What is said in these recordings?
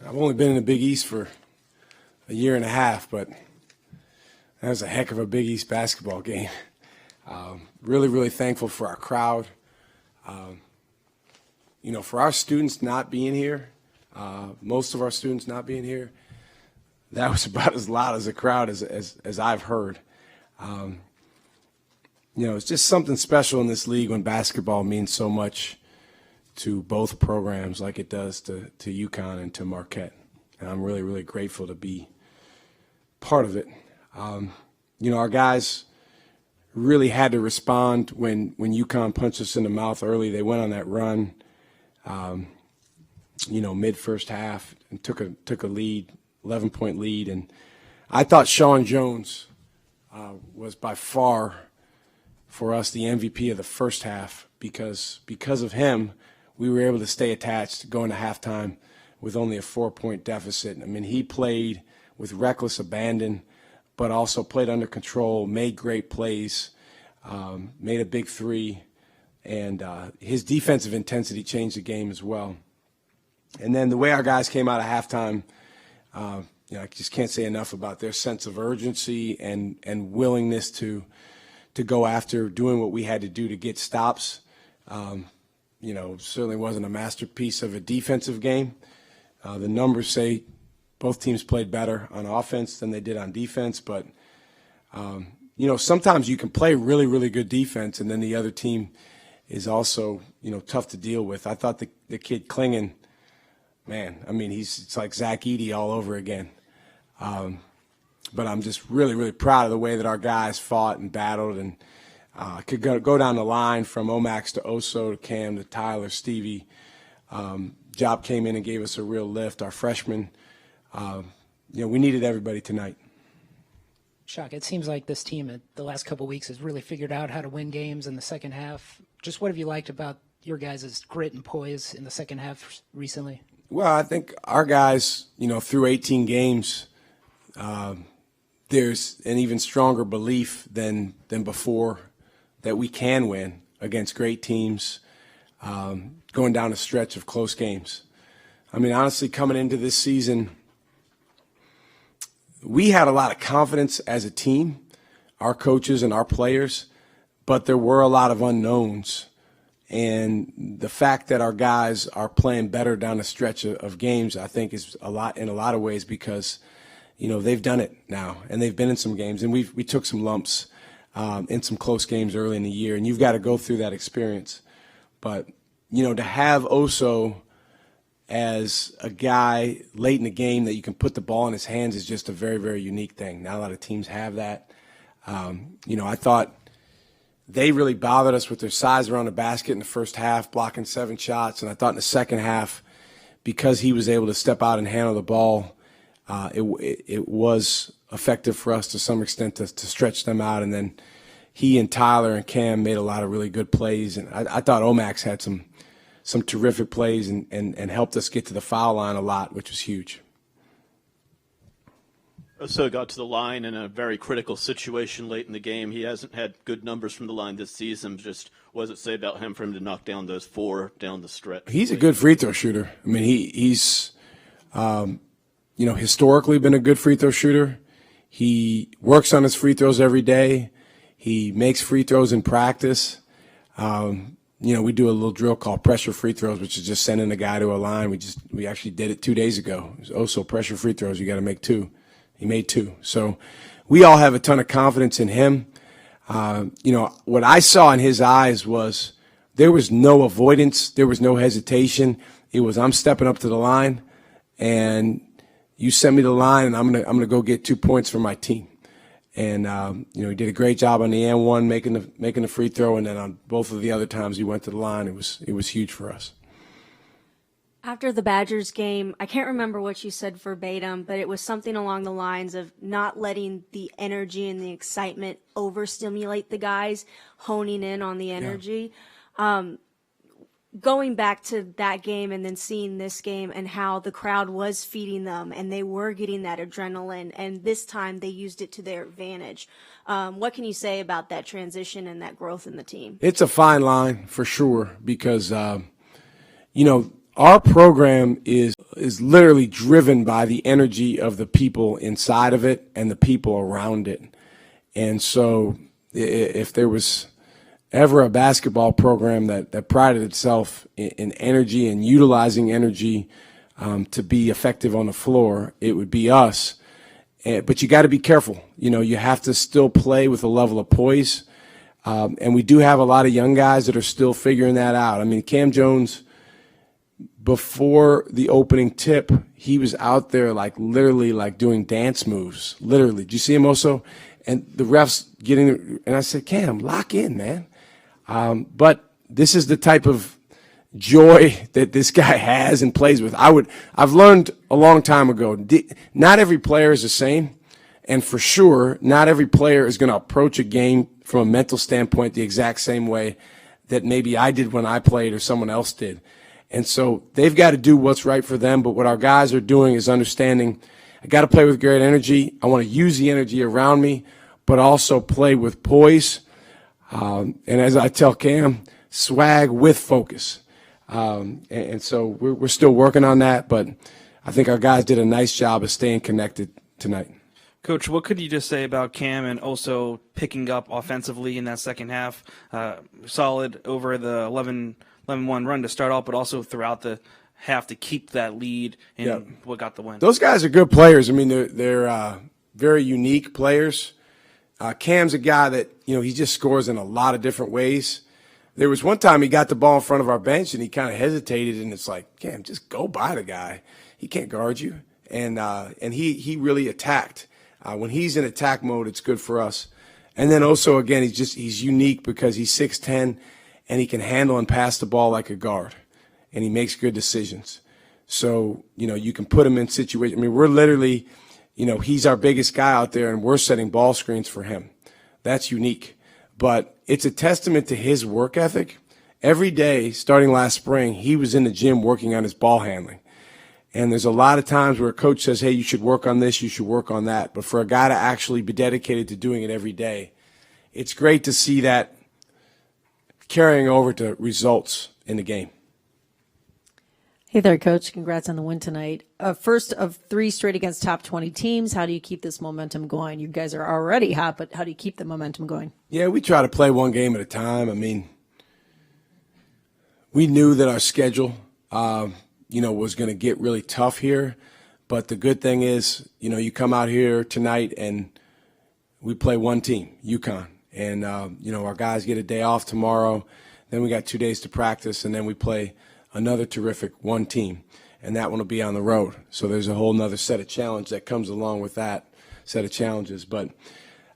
I've only been in the Big East for a year and a half, but that was a heck of a Big East basketball game. Really, really thankful for our crowd. For our students not being here, most of our students not being here, that was about as loud as a crowd as I've heard. It's just something special in this league when basketball means so much to both programs like it does to UConn and to Marquette. And I'm really, really grateful to be part of it. Our guys really had to respond when UConn punched us in the mouth early. They went on that run, mid-first half and took a lead, 11-point lead. And I thought Sean Jones was by far, for us, the MVP of the first half because of him, we were able to stay attached going to halftime with only a 4-point deficit. I mean, he played with reckless abandon, but also played under control, made great plays, made a big three, and his defensive intensity changed the game as well. And then the way our guys came out of halftime, I just can't say enough about their sense of urgency and willingness to go after doing what we had to do to get stops. Certainly wasn't a masterpiece of a defensive game. The numbers say both teams played better on offense than they did on defense, but sometimes you can play really, really good defense and then the other team is also, tough to deal with. I thought the kid Klingon, man, I mean, it's like Zach Edey all over again. But I'm just really, really proud of the way that our guys fought and battled, and could go down the line from Omax to Oso to Cam to Tyler, Stevie. Job came in and gave us a real lift. Our freshmen, we needed everybody tonight. Shaka, it seems like this team at the last couple of weeks has really figured out how to win games in the second half. Just what have you liked about your guys' grit and poise in the second half recently? Well, I think our guys, through 18 games, there's an even stronger belief than before that we can win against great teams, going down a stretch of close games. I mean, honestly, coming into this season, we had a lot of confidence as a team, our coaches and our players, but there were a lot of unknowns. And the fact that our guys are playing better down a stretch of games, I think, is in a lot of ways because they've done it now, and they've been in some games, and we took some lumps in some close games early in the year, and you've got to go through that experience. But, to have Oso as a guy late in the game that you can put the ball in his hands is just a very, very unique thing. Not a lot of teams have that. I thought they really bothered us with their size around the basket in the first half, blocking 7 shots, and I thought in the second half, because he was able to step out and handle the ball, it was effective for us to some extent to stretch them out. And then he and Tyler and Cam made a lot of really good plays. And I thought Omax had some terrific plays and helped us get to the foul line a lot, which was huge. Oso got to the line in a very critical situation late in the game. He hasn't had good numbers from the line this season. Just what does it say about him for him to knock down those 4 down the stretch? He's a good free throw shooter. I mean, he's historically been a good free throw shooter. He works on his free throws every day. He makes free throws in practice. We do a little drill called pressure free throws, which is just sending a guy to a line. We actually did it 2 days ago. It was also pressure free throws. You got to make 2. He made 2. So we all have a ton of confidence in him. What I saw in his eyes was there was no avoidance. There was no hesitation. It was, I'm stepping up to the line, and you send me the line, and I'm gonna go get 2 points for my team. And he did a great job on the and one, making the free throw, and then on both of the other times he went to the line, it was huge for us. After the Badgers game, I can't remember what you said verbatim, but it was something along the lines of not letting the energy and the excitement overstimulate the guys, honing in on the energy. Yeah. Going back to that game and then seeing this game and how the crowd was feeding them and they were getting that adrenaline, and this time they used it to their advantage. What can you say about that transition and that growth in the team? It's a fine line for sure because, our program is literally driven by the energy of the people inside of it and the people around it. And so if there was ever a basketball program that prided itself in energy and utilizing energy to be effective on the floor, it would be us. But you got to be careful. You have to still play with a level of poise. And we do have a lot of young guys that are still figuring that out. I mean, Cam Jones, before the opening tip, he was out there literally doing dance moves. Literally. Did you see him also? And the refs and I said, Cam, lock in, man. But this is the type of joy that this guy has and plays with. I've learned a long time ago, not every player is the same. And for sure, not every player is going to approach a game from a mental standpoint the exact same way that maybe I did when I played or someone else did. And so they've got to do what's right for them. But what our guys are doing is understanding, I got to play with great energy. I want to use the energy around me, but also play with poise. And as I tell Cam, swag with focus. And so we're still working on that, but I think our guys did a nice job of staying connected tonight. Coach, what could you just say about Cam and also picking up offensively in that second half? Solid over the 11-1 run to start off, but also throughout the half to keep that lead and what got the win. Those guys are good players. I mean, they're very unique players. Cam's a guy that, he just scores in a lot of different ways. There was one time he got the ball in front of our bench and he kind of hesitated, and it's like, Cam, just go by the guy. He can't guard you. And he really attacked. When he's in attack mode, it's good for us. And then also, again, he's unique because he's 6'10", and he can handle and pass the ball like a guard, and he makes good decisions. So, you can put him in situations. I mean, we're literally, he's our biggest guy out there, and we're setting ball screens for him. That's unique. But it's a testament to his work ethic. Every day, starting last spring, he was in the gym working on his ball handling. And there's a lot of times where a coach says, hey, you should work on this, you should work on that. But for a guy to actually be dedicated to doing it every day, it's great to see that carrying over to results in the game. Hey there, Coach. Congrats on the win tonight. First of 3 straight against top 20 teams. How do you keep this momentum going? You guys are already hot, but how do you keep the momentum going? Yeah, we try to play one game at a time. I mean, we knew that our schedule was going to get really tough here. But the good thing is, you come out here tonight and we play one team, UConn. And, our guys get a day off tomorrow. Then we got 2 days to practice, and then we play another terrific one team. And that one will be on the road. So there's a whole nother set of challenge that comes along with that set of challenges. But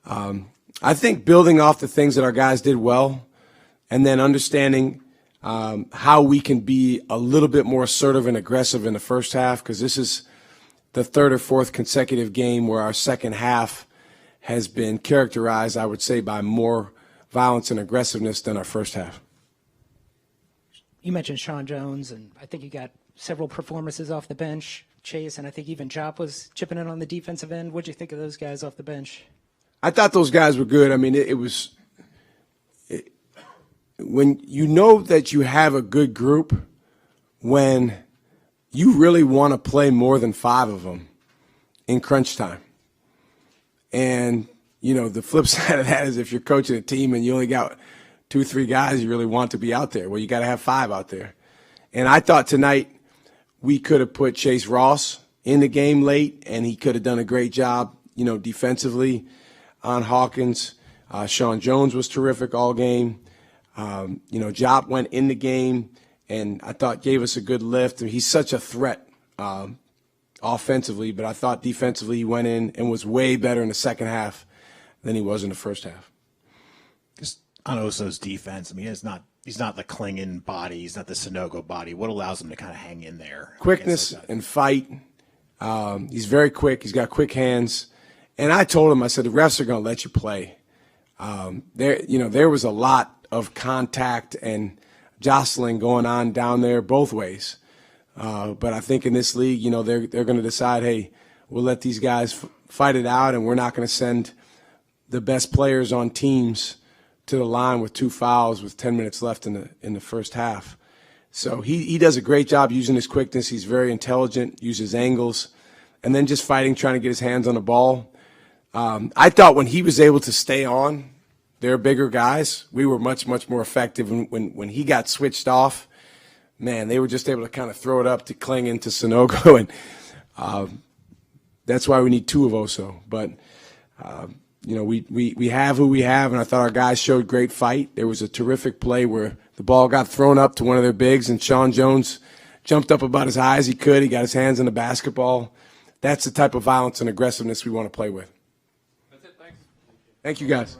I think building off the things that our guys did well and then understanding how we can be a little bit more assertive and aggressive in the first half, because this is the 3rd or 4th consecutive game where our second half has been characterized, I would say, by more violence and aggressiveness than our first half. You mentioned Sean Jones, and I think you got several performances off the bench. Chase, and I think even Jop was chipping in on the defensive end. What'd you think of those guys off the bench? I thought those guys were good. I mean, it was when you know that you have a good group, when you really want to play more than 5 of them in crunch time. And, the flip side of that is if you're coaching a team and you only got 2 or 3 guys you really want to be out there, well, you got to have 5 out there. And I thought tonight we could have put Chase Ross in the game late, and he could have done a great job, defensively on Hawkins. Sean Jones was terrific all game. Jop went in the game and I thought gave us a good lift. He's such a threat offensively, but I thought defensively he went in and was way better in the second half than he was in the first half. Just on Oso's defense, I mean, he's not the Klingon body. He's not the Sonogo body. What allows him to kind of hang in there? Quickness and fight. He's very quick. He's got quick hands. And I told him, I said, the refs are going to let you play. There was a lot of contact and jostling going on down there both ways. But I think in this league, they're going to decide, hey, we'll let these guys fight it out, and we're not going to send the best players on teams to the line with 2 fouls with 10 minutes left in the first half. So he does a great job using his quickness. He's very intelligent, uses angles, and then just fighting, trying to get his hands on the ball. I thought when he was able to stay on their bigger guys, we were much, much more effective. When he got switched off, man, they were just able to kind of throw it up to Kling into Sanogo, and that's why we need two of Oso. But we have who we have, and I thought our guys showed great fight. There was a terrific play where the ball got thrown up to one of their bigs, and Sean Jones jumped up about as high as he could. He got his hands on the basketball. That's the type of violence and aggressiveness we want to play with. That's it. Thanks. Thank you, guys.